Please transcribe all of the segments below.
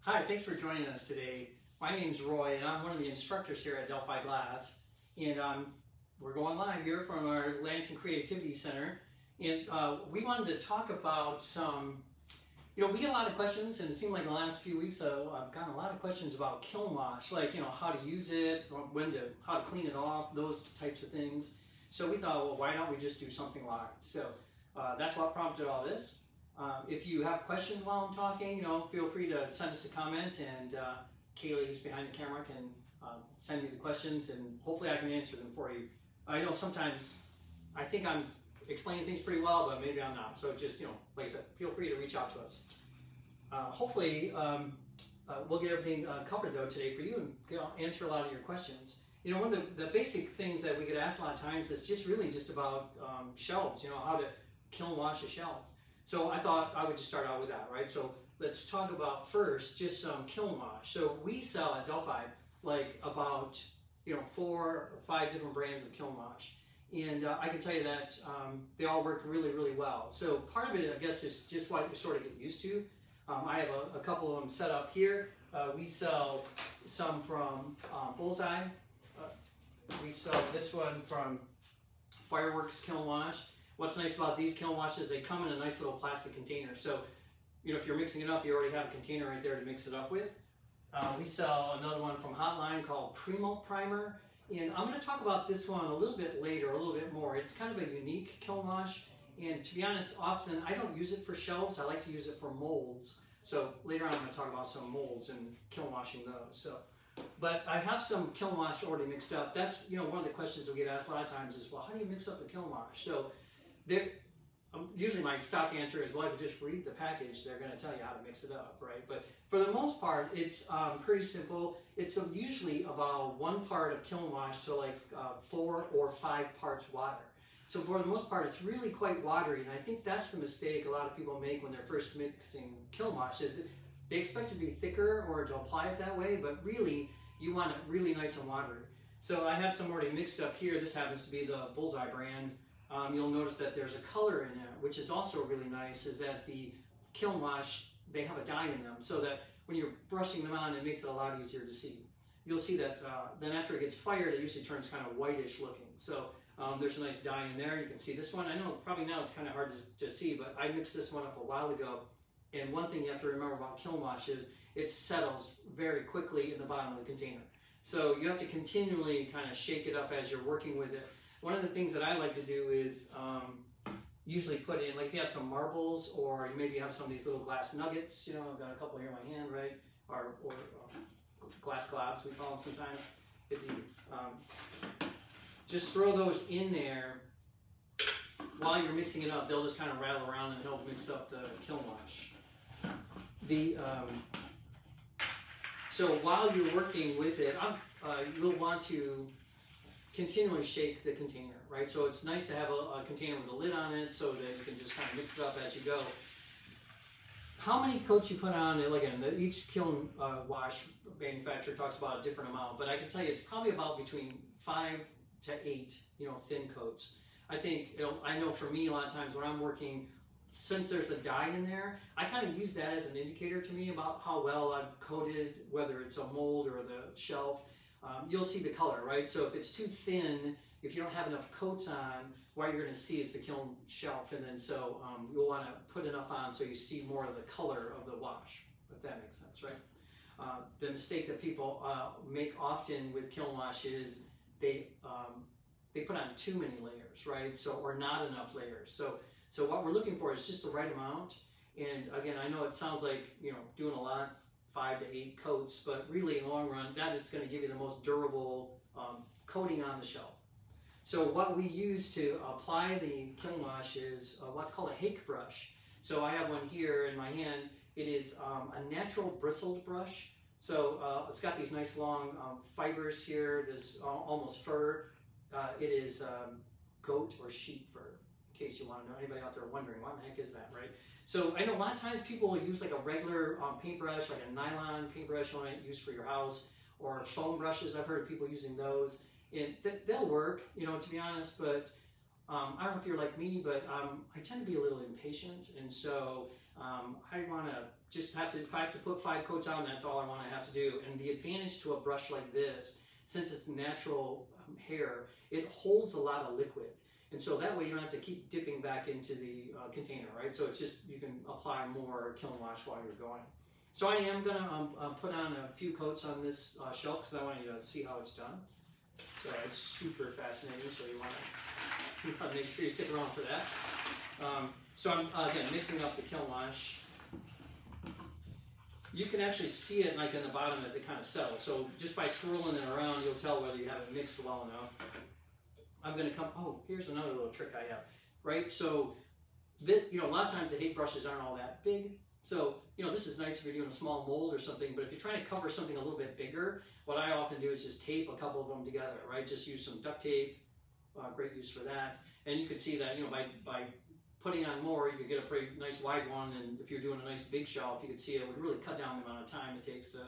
Hi, thanks for joining us today. My name's Roy, and I'm one of the instructors here at Delphi Glass. And we're going live here from our Lansing Creativity Center. And we wanted to talk about some, we get a lot of questions, and it seemed like in the last few weeks I've gotten a lot of questions about kiln wash, like, how to use it, how to clean it off, those types of things. So we thought, well, why don't we just do something live? So that's what prompted all this. If you have questions while I'm talking, feel free to send us a comment, and Kaylee, who's behind the camera, can send me the questions, and hopefully I can answer them for you. I know sometimes I think I'm explaining things pretty well, but maybe I'm not. So just, like I said, feel free to reach out to us. Hopefully, we'll get everything covered though today for you and answer a lot of your questions. One of the basic things that we get asked a lot of times is just really just about shelves, how to kiln wash a shelf. So I thought I would just start out with that, right? So let's talk about first just some kiln wash. So we sell at Delphi like about 4 or 5 different brands of kiln wash, and I can tell you that they all work really, really well. So part of it, I guess, is just what you sort of get used to. I have a couple of them set up here. We sell some from Bullseye. We sell this one from Fireworks Kiln Wash. What's nice about these kiln washes, they come in a nice little plastic container. So, if you're mixing it up, you already have a container right there to mix it up with. We sell another one from Hotline called Primo Primer. And I'm going to talk about this one a little bit later, a little bit more. It's kind of a unique kiln wash. And to be honest, often I don't use it for shelves. I like to use it for molds. So later on, I'm going to talk about some molds and kiln washing those. But I have some kiln wash already mixed up. That's, one of the questions we get asked a lot of times is, well, how do you mix up a kiln wash? So usually my stock answer is, well, if you just read the package, they're going to tell you how to mix it up, right? But for the most part, it's pretty simple. It's usually about 1 part of kiln wash to like 4 or 5 parts water. So for the most part, it's really quite watery, and I think that's the mistake a lot of people make when they're first mixing kiln wash, is that they expect it to be thicker or to apply it that way, but really, you want it really nice and watery. So I have some already mixed up here. This happens to be the Bullseye brand. You'll notice that there's a color in there, which is also really nice, is that the kiln wash, they have a dye in them, so that when you're brushing them on, it makes it a lot easier to see. You'll see that then after it gets fired, it usually turns kind of whitish looking. So there's a nice dye in there. You can see this one. I know probably now it's kind of hard to see, but I mixed this one up a while ago. And one thing you have to remember about kiln wash is it settles very quickly in the bottom of the container. So you have to continually kind of shake it up as you're working with it. One of the things that I like to do is usually put in, like if you have some marbles, or you maybe have some of these little glass nuggets, I've got a couple here in my hand, right? Or glass globs, we call them sometimes. If you just throw those in there while you're mixing it up, they'll just kind of rattle around and help mix up the kiln wash. So while you're working with it, you'll want to continually shake the container, right? So it's nice to have a container with a lid on it so that you can just kind of mix it up as you go. How many coats you put on, again, each kiln wash manufacturer talks about a different amount, but I can tell you it's probably about between 5 to 8, thin coats. I think, I know for me a lot of times when I'm working, since there's a dye in there, I kind of use that as an indicator to me about how well I've coated, whether it's a mold or the shelf. You'll see the color, right? So if it's too thin, if you don't have enough coats on, what you're going to see is the kiln shelf, and then so you'll want to put enough on so you see more of the color of the wash, if that makes sense, right? The mistake that people make often with kiln wash is they put on too many layers, right? So, or not enough layers. So what we're looking for is just the right amount. And again, I know it sounds like, doing a lot, 5 to 8 coats, but really in the long run, that is going to give you the most durable coating on the shelf. So what we use to apply the kiln wash is what's called a hake brush. So I have one here in my hand. It is a natural bristled brush. So it's got these nice long fibers here, this almost fur. It is goat or sheep fur, in case you want to know. Anybody out there wondering, what the heck is that, right? So I know a lot of times people will use like a regular paintbrush, like a nylon paintbrush you want to use for your house, or foam brushes. I've heard of people using those, and they'll work, to be honest, but I don't know if you're like me, but I tend to be a little impatient, and so I want to just have to, if I have to put 5 coats on, that's all I want to have to do. And the advantage to a brush like this, since it's natural hair, it holds a lot of liquid. And so that way you don't have to keep dipping back into the container, right? So it's just, you can apply more kiln wash while you're going. So I am going to put on a few coats on this shelf because I want you to see how it's done. So it's super fascinating, so you want to make sure you stick around for that. So I'm, again, mixing up the kiln wash. You can actually see it like in the bottom as it kind of settles. So just by swirling it around, you'll tell whether you have it mixed well enough. I'm going to come, oh, here's another little trick I have, right? So, you know, a lot of times the hay brushes aren't all that big. So, you know, this is nice if you're doing a small mold or something, but if you're trying to cover something a little bit bigger, what I often do is just tape a couple of them together, right? Just use some duct tape, great use for that. And you can see that, you know, by putting on more, you could get a pretty nice wide one, and if you're doing a nice big shelf, you could see it would really cut down the amount of time it takes to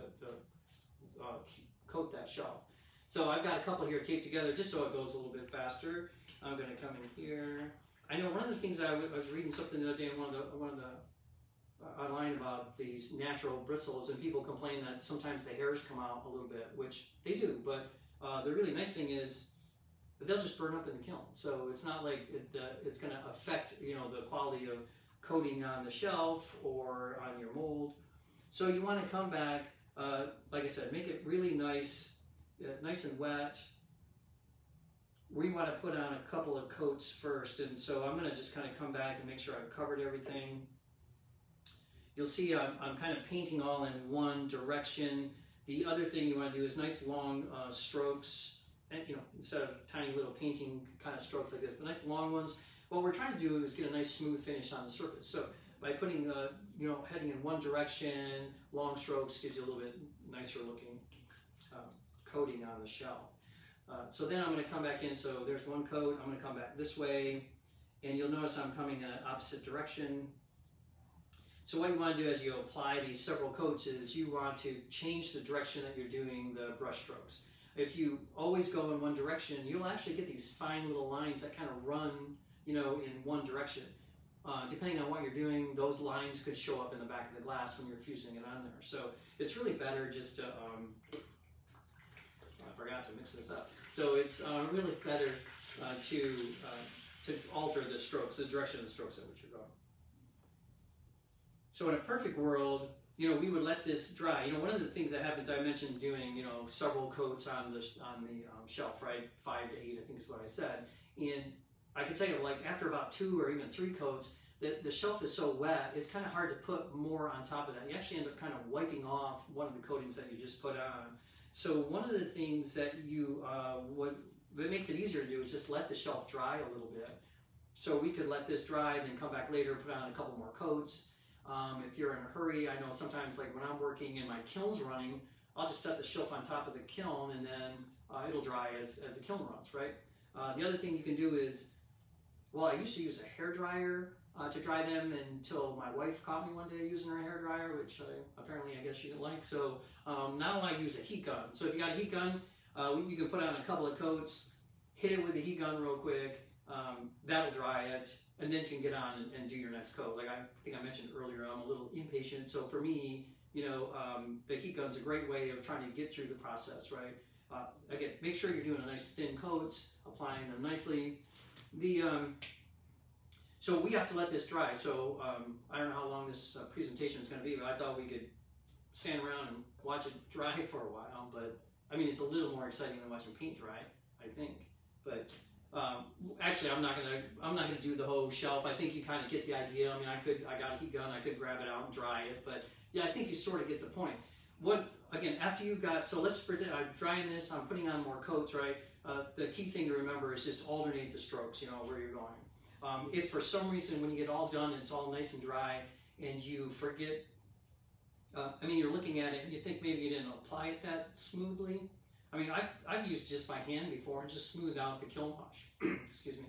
coat that shelf. So I've got a couple here taped together just so it goes a little bit faster. I'm going to come in here. I know one of the things I was reading something the other day in one of the online about these natural bristles, and people complain that sometimes the hairs come out a little bit, which they do, but the really nice thing is that they'll just burn up in the kiln. So it's not like it's going to affect, you know, the quality of coating on the shelf or on your mold. So you want to come back, like I said, make it really nice, nice and wet. We want to put on a couple of coats first, and so I'm going to just kind of come back and make sure I've covered everything. You'll see I'm kind of painting all in one direction. The other thing you want to do is nice long strokes, and you know, instead of tiny little painting kind of strokes like this, but nice long ones. What we're trying to do is get a nice smooth finish on the surface. So by putting, you know, heading in one direction, long strokes gives you a little bit nicer looking coating on the shelf. So then I'm going to come back in. So there's one coat. I'm going to come back this way, and you'll notice I'm coming in an opposite direction. So what you want to do as you apply these several coats is you want to change the direction that you're doing the brush strokes. If you always go in one direction, you'll actually get these fine little lines that kind of run, you know, in one direction. Depending on what you're doing, those lines could show up in the back of the glass when you're fusing it on there. So it's really better just to, I forgot to mix this up. So it's really better to alter the strokes, the direction of the strokes at which you're going. So in a perfect world, you know, we would let this dry. You know, one of the things that happens, I mentioned doing, you know, several coats on the shelf, right? 5 to 8, I think is what I said. And I can tell you, like, after about 2 or even 3 coats, the shelf is so wet, it's kind of hard to put more on top of that. You actually end up kind of wiping off one of the coatings that you just put on. So one of the things that that makes it easier to do is just let the shelf dry a little bit. So we could let this dry and then come back later, put on a couple more coats. If you're in a hurry, I know sometimes, like when I'm working and my kiln's running, I'll just set the shelf on top of the kiln, and then it'll dry as the kiln runs, right? The other thing you can do is, well, I used to use a hair dryer to dry them until my wife caught me one day using her hair dryer, which apparently I guess she didn't like. So now I use a heat gun. So if you got a heat gun, you can put on a couple of coats, hit it with the heat gun real quick, that'll dry it, and then you can get on and do your next coat. Like I think I mentioned earlier, I'm a little impatient, so for me, you know, the heat gun's a great way of trying to get through the process, right? Again, make sure you're doing a nice thin coats, applying them nicely. So we have to let this dry. So I don't know how long this presentation is going to be, but I thought we could stand around and watch it dry for a while. But I mean, it's a little more exciting than watching paint dry, I think. But actually, I'm not gonna do the whole shelf. I think you kind of get the idea. I mean, I got a heat gun. I could grab it out and dry it. But yeah, I think you sort of get the point. Again, after you got, so let's pretend I'm drying this. I'm putting on more coats, right? The key thing to remember is just alternate the strokes. You know where you're going. If for some reason when you get all done, it's all nice and dry, and you forget. I mean, you're looking at it and you think maybe you didn't apply it that smoothly. I mean, I've used just my hand before and just smoothed out the kiln wash. Excuse me.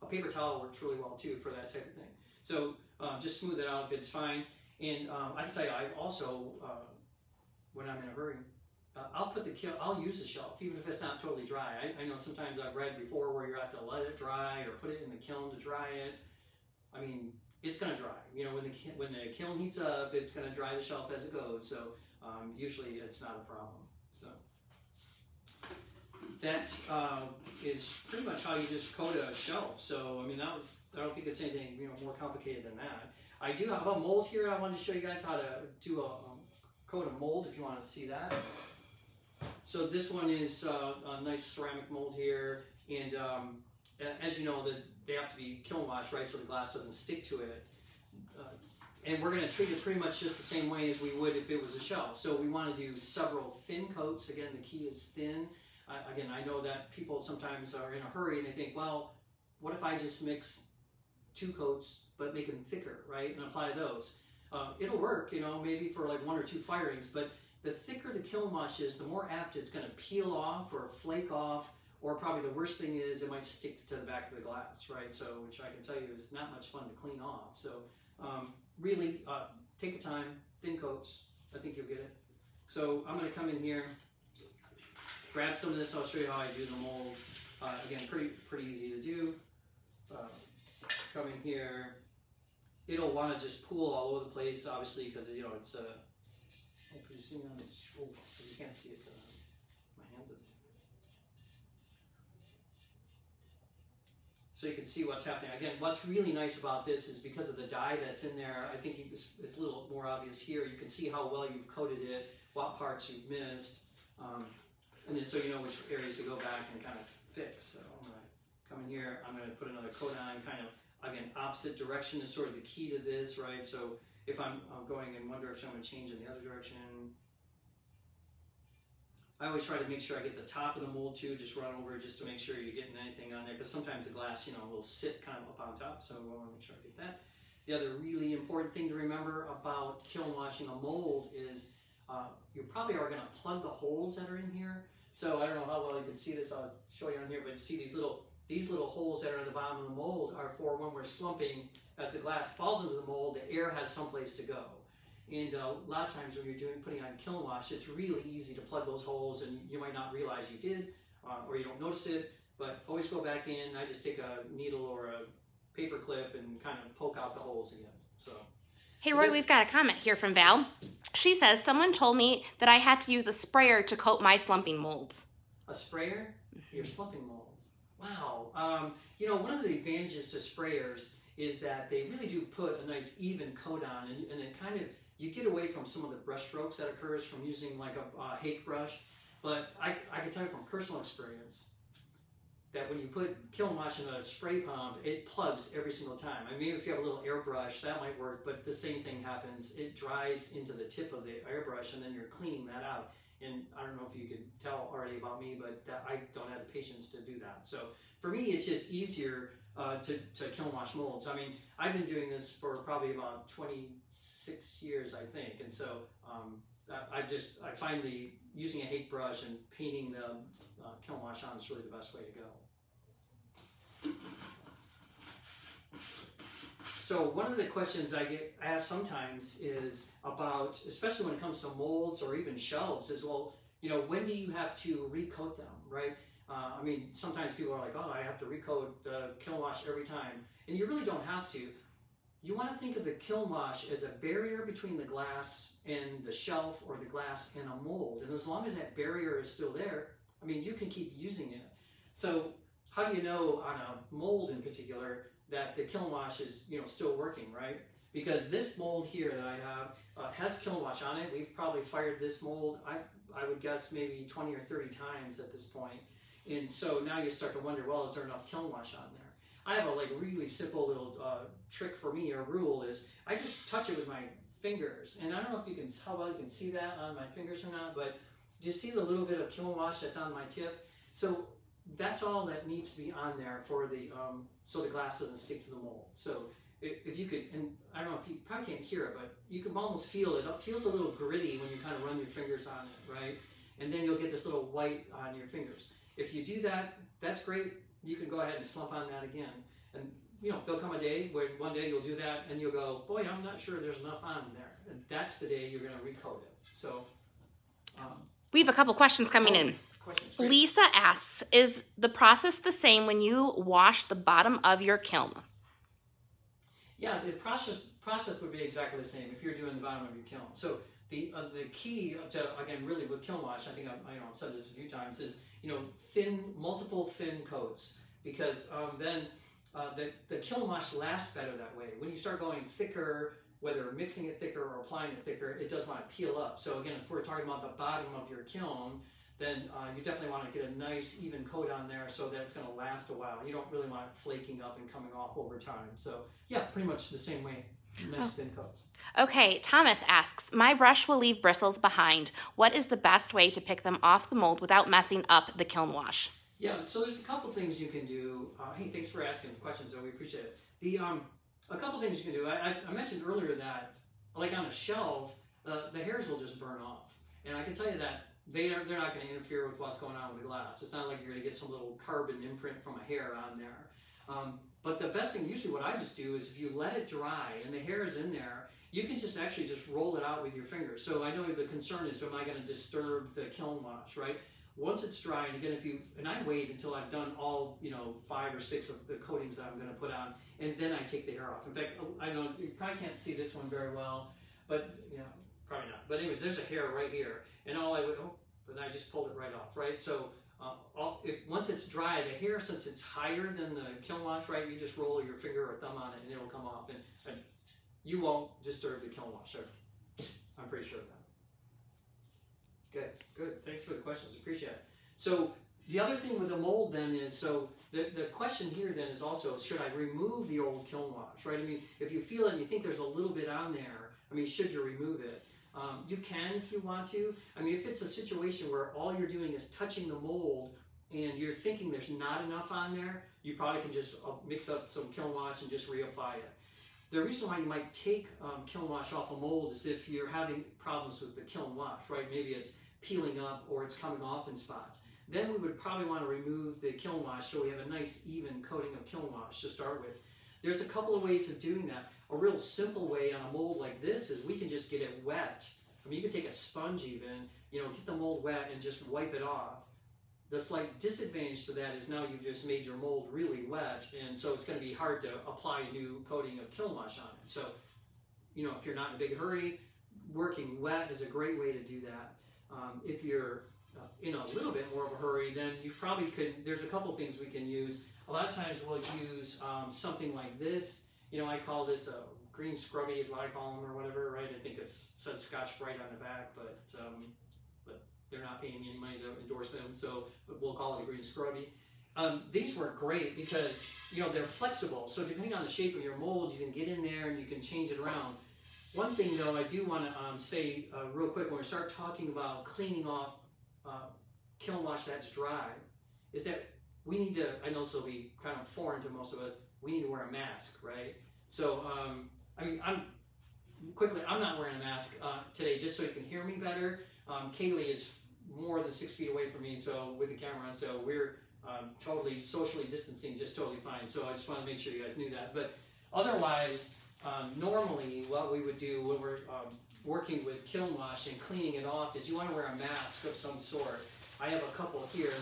A paper towel works really well too for that type of thing. So just smooth it out if it's fine. And I can tell you, I also, when I'm in a hurry, I'll use the shelf, even if it's not totally dry. I know sometimes I've read before where you have to let it dry or put it in the kiln to dry it. I mean, it's going to dry. You know, when the kiln heats up, it's going to dry the shelf as it goes. So usually it's not a problem. So that is pretty much how you just coat a shelf. So I mean, I don't think it's anything more complicated than that. I do have a mold here. I wanted to show you guys how to do a coat a mold if you want to see that. So this one is a nice ceramic mold here, and as you know, they have to be kiln washed, right, so the glass doesn't stick to it. And we're going to treat it pretty much just the same way as we would if it was a shelf. So we want to do several thin coats. Again, the key is thin. Again, I know that people sometimes are in a hurry and they think, well, what if I just mix 2 coats but make them thicker, right, and apply those? It'll work, maybe for like 1 or 2 firings, but the thicker the kiln wash is, the more apt it's going to peel off or flake off, or probably the worst thing is it might stick to the back of the glass, right? So, which I can tell you is not much fun to clean off. So, really take the time, thin coats. I think you'll get it. So I'm going to come in here, grab some of this. I'll show you how I do the mold. Again, pretty easy to do. Come in here. It'll want to just pool all over the place, obviously, because it's hopefully you see me on this. Oh, you can't see it. My hands are there. So you can see what's happening. Again, what's really nice about this is because of the dye that's in there, I think it's a little more obvious here. You can see how well you've coated it, what parts you've missed, and then so you know which areas to go back and kind of fix. So I'm going to come in here, I'm going to put another coat on, kind of, again, opposite direction is sort of the key to this, right? So if I'm going in one direction, I'm going to change in the other direction. I always try to make sure I get the top of the mold too, just run over just to make sure you're getting anything on there, because sometimes the glass, will sit kind of up on top, so I want to make sure I get that. The other really important thing to remember about kiln washing a mold is you probably are going to plug the holes that are in here. So I don't know how well you can see this, I'll show you on here, but see these little holes that are at the bottom of the mold are for when we're slumping. As the glass falls into the mold, the air has someplace to go. And a lot of times when you're putting on kiln wash, it's really easy to plug those holes, and you might not realize you did, or you don't notice it, but always go back in. I just take a needle or a paper clip and kind of poke out the holes again. So. Hey Roy, we've got a comment here from Val. She says, someone told me that I had to use a sprayer to coat my slumping molds. A sprayer? Your slumping molds. Wow. One of the advantages to sprayers is that they really do put a nice even coat on, and it kind of, you get away from some of the brush strokes that occurs from using like a hake brush. But I can tell you from personal experience that when you put kiln wash in a spray pump, it plugs every single time. I mean, if you have a little airbrush, that might work, but the same thing happens. It dries into the tip of the airbrush, and then you're cleaning that out. And I don't know if you can tell already about me, but I don't have the patience to do that. So for me, it's just easier to kiln wash molds. I mean, I've been doing this for probably about 26 years, I think. And so I find using a hake brush and painting the kiln wash on is really the best way to go. So one of the questions I get asked sometimes is about, especially when it comes to molds or even shelves, is, well, when do you have to recoat them, right? I mean, sometimes people are like, oh, I have to recoat kiln wash every time. And you really don't have to. You want to think of the kiln wash as a barrier between the glass and the shelf, or the glass and a mold. And as long as that barrier is still there, I mean, you can keep using it. So how do you know on a mold in particular that the kiln wash is still working, right? Because this mold here that I have has kiln wash on it. We've probably fired this mold, I would guess maybe 20 or 30 times at this point. And so now you start to wonder, well, is there enough kiln wash on there? I have a really simple little trick for me, or rule, is I just touch it with my fingers. And I don't know if how well you can see that on my fingers or not, but do you see the little bit of kiln wash that's on my tip? So that's all that needs to be on there for the so the glass doesn't stick to the mold. So if you could, and I don't know if you probably can't hear it, but you can almost feel it. It feels a little gritty when you kind of run your fingers on it, right? And then you'll get this little white on your fingers. If you do that, that's great. You can go ahead and slump on that again. And there'll come a day where one day you'll do that and you'll go, boy, I'm not sure there's enough on there. And that's the day you're going to recoat it. So We have a couple questions coming in. Questions. Lisa asks, is the process the same when you wash the bottom of your kiln? Yeah, the process would be exactly the same if you're doing the bottom of your kiln. So the key to, again, really with kiln wash, I think I've said this a few times, is multiple thin coats, because then the kiln wash lasts better that way. When you start going thicker, whether mixing it thicker or applying it thicker, it does want to peel up. So again, if we're talking about the bottom of your kiln, then you definitely want to get a nice even coat on there so that it's going to last a while. You don't really want it flaking up and coming off over time. So yeah, pretty much the same way. Nice thin coats. Okay, Thomas asks, my brush will leave bristles behind. What is the best way to pick them off the mold without messing up the kiln wash? Yeah, so there's a couple things you can do. Hey, thanks for asking the questions, though. We appreciate it. A couple things you can do. I mentioned earlier that, like on a shelf, the hairs will just burn off. And I can tell you that they're not going to interfere with what's going on with the glass. It's not like you're going to get some little carbon imprint from a hair on there. But the best thing, usually what I just do, is if you let it dry and the hair is in there, you can just actually just roll it out with your fingers. So I know the concern is, am I going to disturb the kiln wash, right? Once it's dry, and again, and I wait until I've done all, 5 or 6 of the coatings that I'm going to put on, and then I take the hair off. In fact, I know you probably can't see this one very well, but probably not. But anyways, there's a hair right here, and but I just pulled it right off, right? So once it's dry, the hair, since it's higher than the kiln wash, right, you just roll your finger or thumb on it, and it'll come off, and you won't disturb the kiln wash. I'm pretty sure of that. Good. Thanks for the questions. Appreciate it. So the other thing with the mold then is, so the question here then is also, should I remove the old kiln wash, right? I mean, if you feel it and you think there's a little bit on there, I mean, should you remove it? You can if you want to. I mean, if it's a situation where all you're doing is touching the mold and you're thinking there's not enough on there, you probably can just mix up some kiln wash and just reapply it. The reason why you might take kiln wash off a mold is if you're having problems with the kiln wash, right? Maybe it's peeling up or it's coming off in spots. Then we would probably want to remove the kiln wash so we have a nice even coating of kiln wash to start with. There's a couple of ways of doing that. A real simple way on a mold like this is we can just get it wet. I mean, you can take a sponge even, get the mold wet and just wipe it off. The slight disadvantage to that is now you've just made your mold really wet, and so it's going to be hard to apply a new coating of kiln wash on it. So, if you're not in a big hurry, working wet is a great way to do that. If you're in a little bit more of a hurry, then you probably could, there's a couple things we can use. A lot of times we'll use something like this. I call this a green scrubby is what I call them, or whatever, right? I think it says Scotch-Brite on the back, but they're not paying me any money to endorse them, but we'll call it a green scrubby. These work great because, they're flexible. So depending on the shape of your mold, you can get in there and you can change it around. One thing, though, I do want to say real quick when we start talking about cleaning off kiln wash that's dry, is that we need to, I know this will be kind of foreign to most of us, we need to wear a mask, right? So, I'm not wearing a mask today just so you can hear me better. Kaylee is more than 6 feet away from me, so with the camera, so we're totally socially distancing, just totally fine. So I just want to make sure you guys knew that. But otherwise, normally what we would do when we're working with kiln wash and cleaning it off is you want to wear a mask of some sort. I have a couple here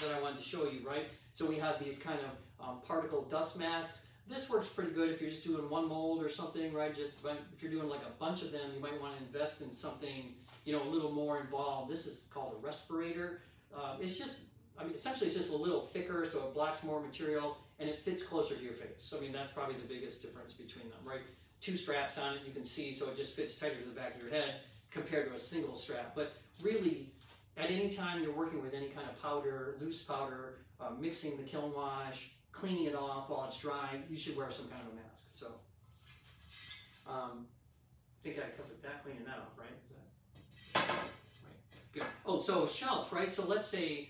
that I wanted to show you, right? So we have these kind of particle dust masks. This works pretty good if you're just doing one mold or something, right? If you're doing like a bunch of them, you might want to invest in something, a little more involved. This is called a respirator. It's just, essentially it's just a little thicker, so it blocks more material and it fits closer to your face. That's probably the biggest difference between them, right? 2 straps on it, you can see, so it just fits tighter to the back of your head compared to a single strap. But really, at any time you're working with any kind of powder, loose powder, mixing the kiln wash, cleaning it off while it's dry, you should wear some kind of a mask. So, I think I covered that, cleaning that off, right? Is that right? Good. Oh, so a shelf, right? So let's say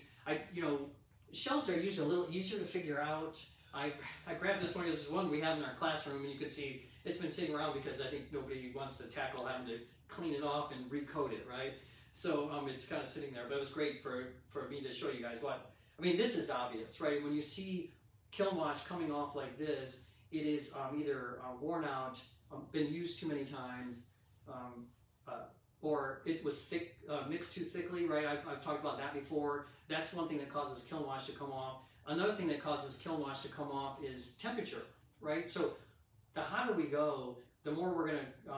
shelves are usually a little easier to figure out. I grabbed this one. This is one we have in our classroom, and you can see it's been sitting around because I think nobody wants to tackle having to clean it off and recoat it, right? So it's kind of sitting there, but it was great for me to show you guys what. This is obvious, right? When you see kiln wash coming off like this, it is either worn out, been used too many times, or it was thick, mixed too thickly, right? I've talked about that before. That's one thing that causes kiln wash to come off. Another thing that causes kiln wash to come off is temperature, right? So the hotter we go, the more we're going to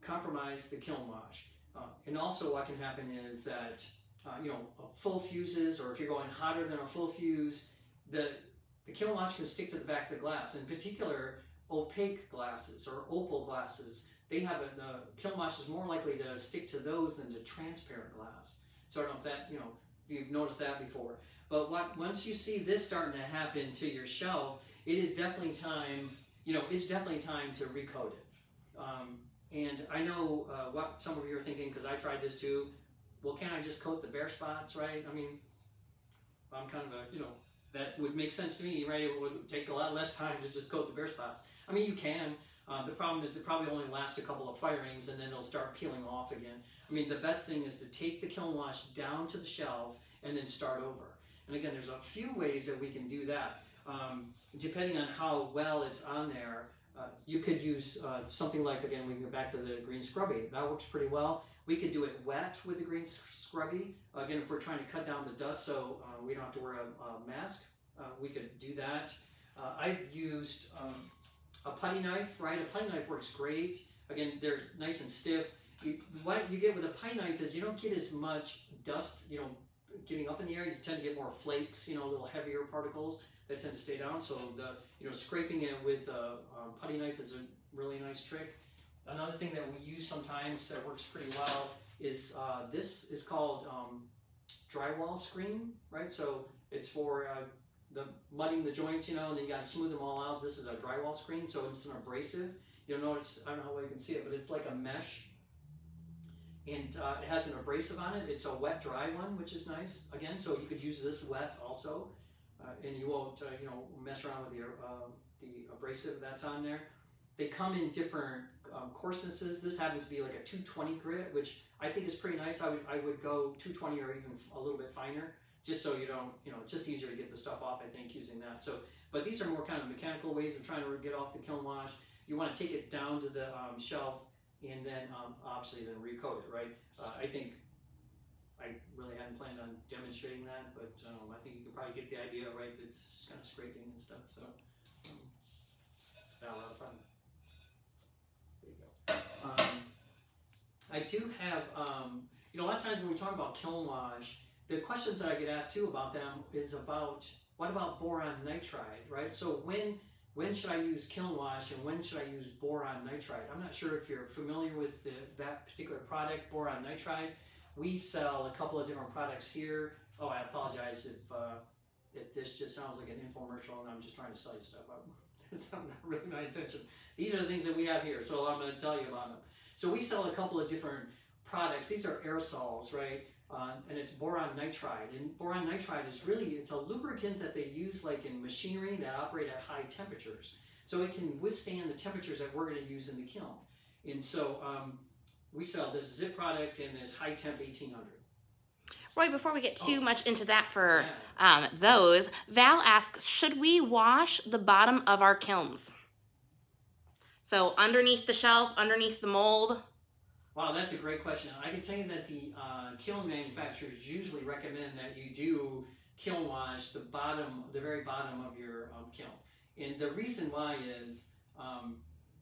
compromise the kiln wash. And also what can happen is that, full fuses, or if you're going hotter than a full fuse, the kiln wash can stick to the back of the glass. In particular, opaque glasses or opal glasses, they have the kiln wash is more likely to stick to those than to transparent glass. So I don't know if that, if you've noticed that before. But once you see this starting to happen to your shelf, it is definitely time, it's definitely time to recoat it. And I know what some of you are thinking, because I tried this too. Well, can't I just coat the bare spots, right? I mean, I'm kind of a, that would make sense to me, right? It would take a lot less time to just coat the bare spots. I mean, you can. The problem is it probably only lasts a couple of firings, and then it'll start peeling off again. I mean, the best thing is to take the kiln wash down to the shelf and then start over. And again, there's a few ways that we can do that. Depending on how well it's on there, you could use something like, again, we can go back to the green scrubby. That works pretty well. We could do it wet with the green scrubby. Again, if we're trying to cut down the dust so we don't have to wear a mask, we could do that. I've used a putty knife, right? A putty knife works great. Again, they're nice and stiff. What you get with a putty knife is you don't get as much dust, getting up in the air. You tend to get more flakes, a little heavier particles that tend to stay down. So scraping it with a putty knife is a really nice trick. Another thing that we use sometimes that works pretty well is this is called drywall screen, right? So it's for the mudding the joints, and then you got to smooth them all out. This is a drywall screen, so it's an abrasive. You'll notice, I don't know how well you can see it, but it's like a mesh. And it has an abrasive on it. It's a wet dry one, which is nice. Again, so you could use this wet also, and you won't mess around with the abrasive that's on there. They come in different coarsenesses. This happens to be like a 220 grit, which I think is pretty nice. I would go 220 or even a little bit finer, just so you don't, it's just easier to get the stuff off, I think, using that. So, but these are more kind of mechanical ways of trying to get off the kiln wash. You want to take it down to the shelf, and then obviously then recoat it, right? I think I really hadn't planned on demonstrating that, but I think you can probably get the idea, right? It's just kind of scraping and stuff, so a lot of fun. There you go. I do have, a lot of times when we talk about kiln wash, the questions that I get asked too about them is about, what about boron nitride, right? So when should I use kiln wash and when should I use boron nitride? I'm not sure if you're familiar with that particular product, boron nitride. We sell a couple of different products here. Oh, I apologize if this just sounds like an infomercial and I'm just trying to sell you stuff. That's not really my intention. These are the things that we have here, so I'm going to tell you about them. So we sell a couple of different products. These are aerosols, right? And it's boron nitride. And boron nitride is really, it's a lubricant that they use like in machinery that operate at high temperatures. So it can withstand the temperatures that we're going to use in the kiln. And so we sell this zip product and this high temp 1800. Roy, before we get too much into that for those, Val asks, should we wash the bottom of our kilns? So underneath the shelf, underneath the mold? Wow, that's a great question. I can tell you that the kiln manufacturers usually recommend that you do kiln wash the very bottom of your kiln. And the reason why is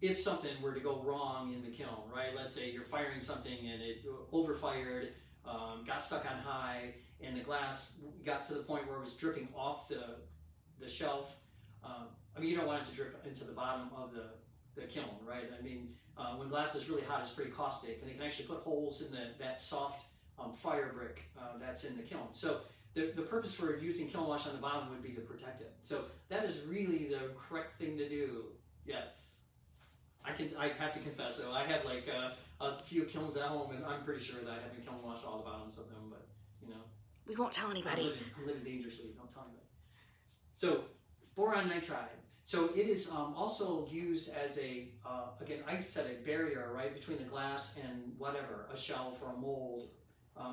if something were to go wrong in the kiln, right? Let's say you're firing something and it overfired, got stuck on high, and the glass got to the point where it was dripping off the shelf. I mean, you don't want it to drip into the bottom of the kiln, right? I mean, when glass is really hot, it's pretty caustic, and it can actually put holes in that soft fire brick that's in the kiln. So the purpose for using kiln wash on the bottom would be to protect it. So that is really the correct thing to do. Yes. I have to confess though, I have like a few kilns at home, and I'm pretty sure that I haven't kiln washed all the bottoms of them, but we won't tell anybody. I'm living dangerously, don't tell anybody. So boron nitride. So it is also used as a, again, I said a barrier, right, between the glass and whatever, a shelf or a mold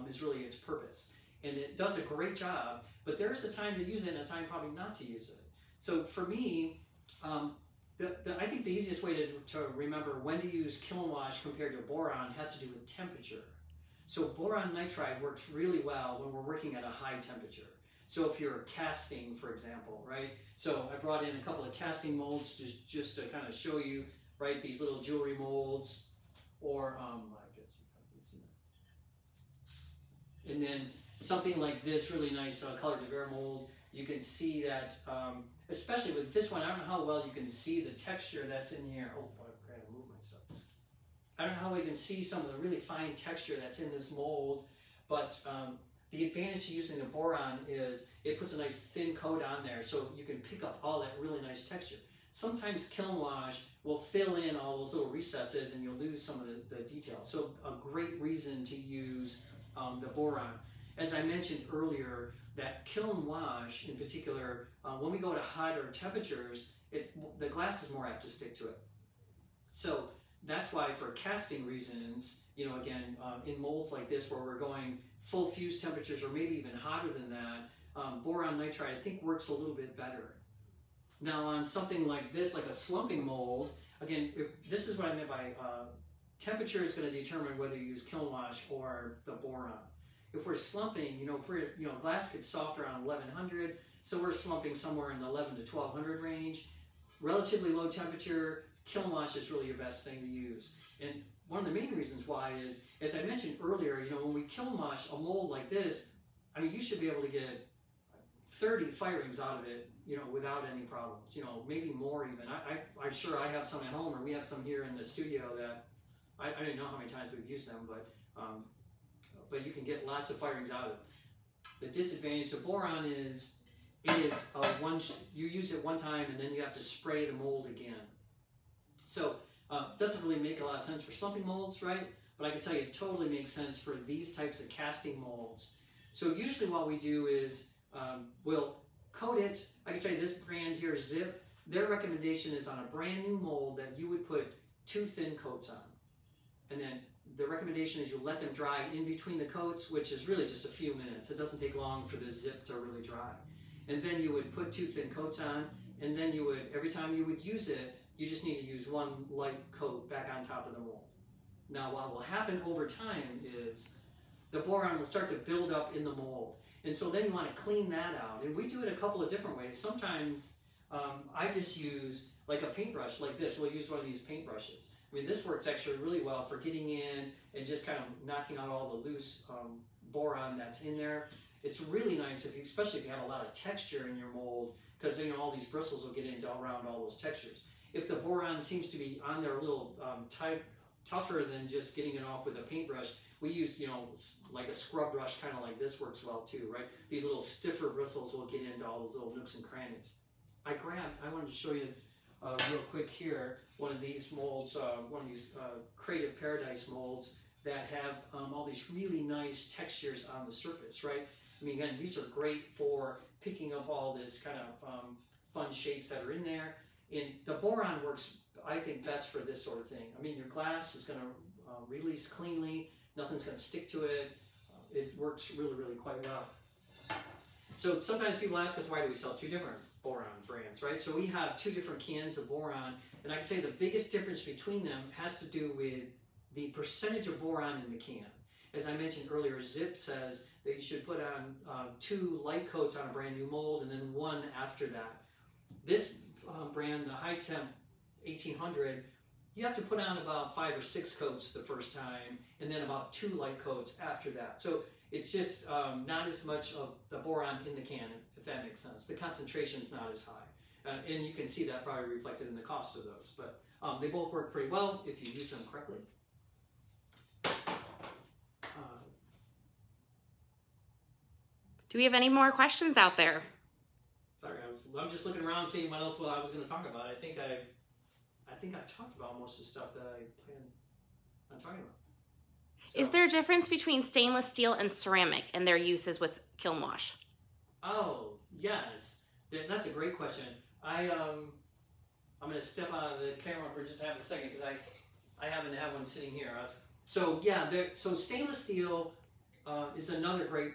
is really its purpose. And it does a great job, but there is a time to use it and a time probably not to use it. So for me, I think the easiest way to remember when to use kiln wash compared to boron has to do with temperature. So boron nitride works really well when we're working at a high temperature. So if you're casting, for example, right? So I brought in a couple of casting molds just to kind of show you, right? These little jewelry molds, or I guess you probably see that. And then something like this really nice colored de verre mold. You can see that, especially with this one, I don't know how well you can see the texture that's in here. Oh, I've got to move myself. I don't know how we can see some of the really fine texture that's in this mold, but the advantage to using the boron is it puts a nice thin coat on there, so you can pick up all that really nice texture. Sometimes kiln wash will fill in all those little recesses and you'll lose some of the details. So a great reason to use the boron. As I mentioned earlier, that kiln wash in particular, when we go to hotter temperatures, the glass is more apt to stick to it. So that's why for casting reasons, you know, again, in molds like this where we're going full fuse temperatures or maybe even hotter than that, boron nitride I think works a little bit better. Now on something like this, like a slumping mold, again, this is what I meant by temperature is going to determine whether you use kiln wash or the boron. If we're slumping, you know, glass gets soft around 1100, so we're slumping somewhere in the 11 to 1200 range. Relatively low temperature, kiln wash is really your best thing to use. And one of the main reasons why is, as I mentioned earlier, you know, when we kiln wash a mold like this, I mean, you should be able to get 30 firings out of it, you know, without any problems, you know, maybe more even. I'm sure I have some at home, or we have some here in the studio that I didn't know how many times we've used them, but you can get lots of firings out of it. The disadvantage to boron is you use it one time and then you have to spray the mold again. So it doesn't really make a lot of sense for slumping molds, right? But I can tell you it totally makes sense for these types of casting molds. So usually what we do is we'll coat it. I can tell you this brand here, Zip, their recommendation is on a brand new mold that you would put 2 thin coats on. And then the recommendation is you let them dry in between the coats, which is really just a few minutes. It doesn't take long for the Zip to really dry. And then you would put 2 thin coats on, and then you would, every time you would use it, you just need to use 1 light coat back on top of the mold. Now what will happen over time is the boron will start to build up in the mold. And so then you want to clean that out. And we do it a couple of different ways. Sometimes I just use like a paintbrush like this. We'll use one of these paintbrushes. I mean, this works actually really well for getting in and just kind of knocking out all the loose boron that's in there. It's really nice, especially if you have a lot of texture in your mold, because you know all these bristles will get into around all those textures. If the boron seems to be on there a little tougher than just getting it off with a paintbrush, we use, you know, like a scrub brush, kind of like this works well too, right? These little stiffer bristles will get into all those little nooks and crannies. I wanted to show you real quick here, one of these molds, one of these Creative Paradise molds that have all these really nice textures on the surface, right? I mean, again, these are great for picking up all this kind of fun shapes that are in there. And the boron works, I think, best for this sort of thing. I mean, your glass is going to release cleanly. Nothing's going to stick to it. It works really, really quite well. So sometimes people ask us, why do we sell 2 different boron brands, right? So we have 2 different cans of boron, and I can tell you the biggest difference between them has to do with the percentage of boron in the can. As I mentioned earlier, Zip says that you should put on 2 light coats on a brand new mold and then 1 after that. This brand, the High Temp 1800, you have to put on about 5 or 6 coats the first time and then about 2 light coats after that. So it's just not as much of the boron in the can, if that makes sense. The concentration's not as high. And you can see that probably reflected in the cost of those. But they both work pretty well if you use them correctly. Do we have any more questions out there? Sorry, I'm just looking around seeing what else I was going to talk about. I think I talked about most of the stuff that I planned on talking about. So, is there a difference between stainless steel and ceramic and their uses with kiln wash? Oh, yes. That's a great question. I'm going to step out of the camera for just a second because I happen to have one sitting here. So yeah, so stainless steel is another great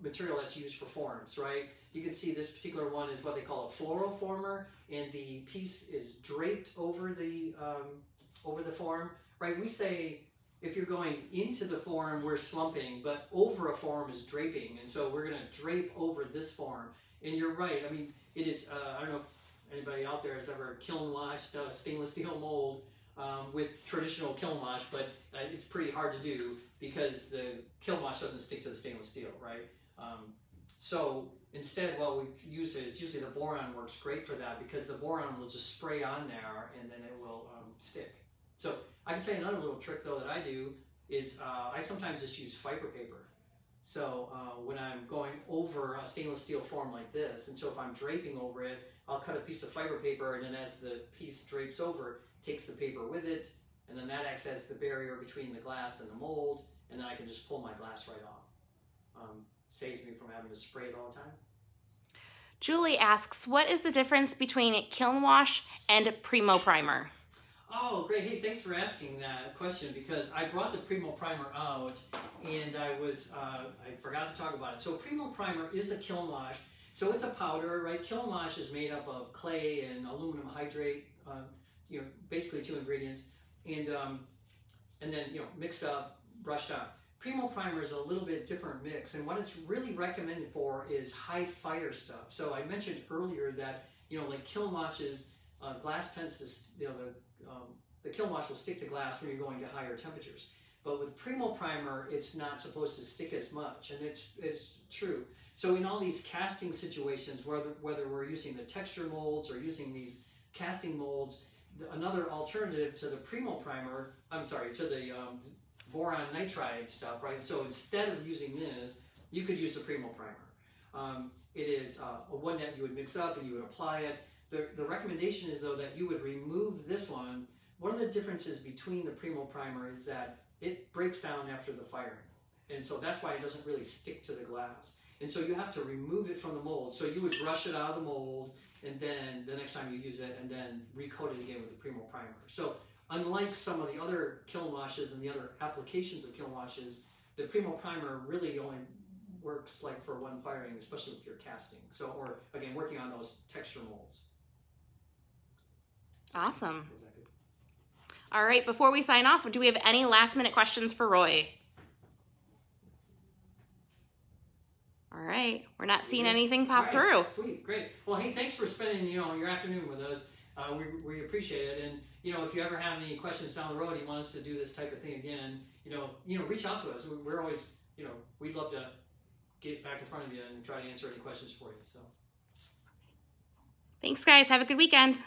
material that's used for forms, right? You can see this particular one is what they call a fluoroformer, and the piece is draped over the form, right? We say if you're going into the form, we're slumping, but over a form is draping. And so we're going to drape over this form. And you're right. I mean, it is, I don't know if anybody out there has ever kiln washed stainless steel mold with traditional kiln wash, but it's pretty hard to do because the kiln wash doesn't stick to the stainless steel, right? So instead, what we use is usually the boron works great for that because the boron will just spray on there and then it will stick. So I can tell you another little trick though that I do is I sometimes just use fiber paper. So when I'm going over a stainless steel form like this, and so if I'm draping over it, I'll cut a piece of fiber paper, and then as the piece drapes over, takes the paper with it, and then that acts as the barrier between the glass and the mold, and then I can just pull my glass right off. Saves me from having to spray it all the time. Julie asks, what is the difference between kiln wash and Primo primer? Oh, great. Hey, thanks for asking that question because I brought the Primo primer out and I forgot to talk about it. So Primo primer is a kiln wash. So it's a powder, right? Kiln wash is made up of clay and aluminum hydrate, basically 2 ingredients, and then, mixed up, brushed on. Primo primer is a little bit different mix, and what it's really recommended for is high fire stuff. So I mentioned earlier that, like kiln washes, glass tends to, the kiln wash will stick to glass when you're going to higher temperatures. But with Primo primer, it's not supposed to stick as much, and it's true. So in all these casting situations, whether we're using the texture molds or using these casting molds, another alternative to the Primo primer, to the boron nitride stuff, right? So instead of using this, you could use the Primo primer. It is one that you would mix up and you would apply it. The recommendation is, though, that you would remove this one. One of the differences between the Primo primer is that it breaks down after the firing. And so that's why it doesn't really stick to the glass. And so you have to remove it from the mold. So you would brush it out of the mold, and then the next time you use it, and then recoat it again with the Primo primer. So unlike some of the other kiln washes and the other applications of kiln washes, the Primo primer really only works like for one firing, especially if you're casting. So, or again, working on those texture molds. Awesome. Is that good? All right, before we sign off, do we have any last minute questions for Roy? All right, we're not seeing anything pop through. Sweet, great. Well, hey, thanks for spending your afternoon with us. We appreciate it. And if you ever have any questions down the road, you want us to do this type of thing again, reach out to us. We're always, we'd love to get back in front of you and try to answer any questions for you. So, thanks, guys. Have a good weekend.